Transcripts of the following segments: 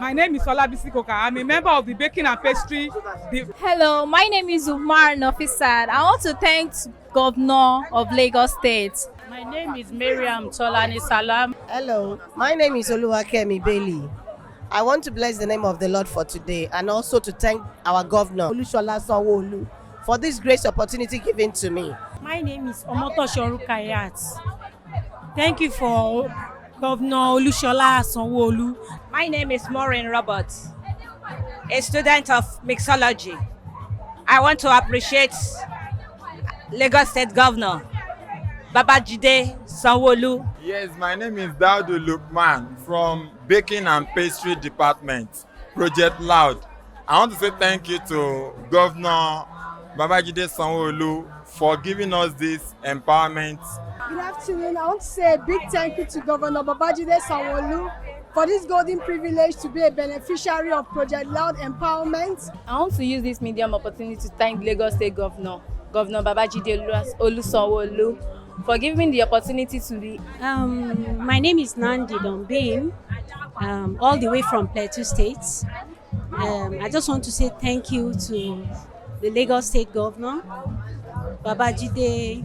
My name is Olabisi Koka. I'm a member of the baking and pastry. Hello, my name is Umar Nofisad. I want to thank Governor of Lagos State. My name is Miriam Tolani Salam. Hello, my name is Oluwakemi Bailey. I want to bless the name of the Lord for today and also to thank our governor, Olushola Sanwo-Olu, for this great opportunity given to me. My name is Omotosho Rukayat. Thank you for Governor Olushola Sanwo-Olu. My name is Maureen Roberts, a student of mixology. I want to appreciate Lagos State Governor Babajide Sanwo-Olu. Yes, my name is Daudu Lukman from Baking and Pastry Department, Project Loud. I want to say thank you to Governor Babajide Sanwo-Olu for giving us this empowerment. Good afternoon. I want to say a big thank you to Governor Babajide Sanwo-Olu for this golden privilege to be a beneficiary of Project Loud Empowerment. I want to use this medium opportunity to thank Lagos State Governor, Governor Babajide Sanwo-Olu, for giving me the opportunity to be. My name is Nandi Dombin, all the way from Plateau State. I just want to say thank you to the Lagos State Governor, Babajide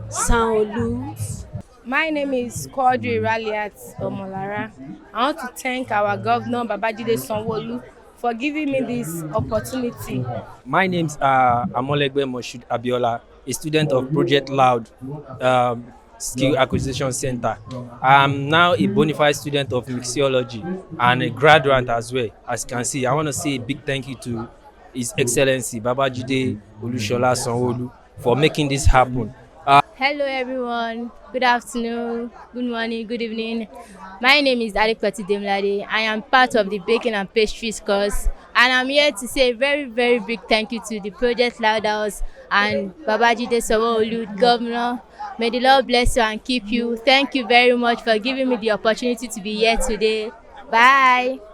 Sanwo-Olu. My name is Quadri Raliat Omolara. I want to thank our governor, Babajide Sanwo-Olu, for giving me this opportunity. My name is Amolegbe Moshood Abiola, a student of Project Loud Skill Acquisition Center. I'm now a bona fide student of mixology and a graduate as well. As you can see, I want to say a big thank you to His Excellency Babajide Olushola Sanwo-Olu for making this happen. Hello everyone, good afternoon, good morning, good evening. My name is Adekwati Demlade. I am part of the baking and pastries course, and I'm here to say a very, very big thank you to the Project Loud House and Babajide Sanwo-Olu, Governor. May the Lord bless you and keep you. Thank you very much for giving me the opportunity to be here today. Bye.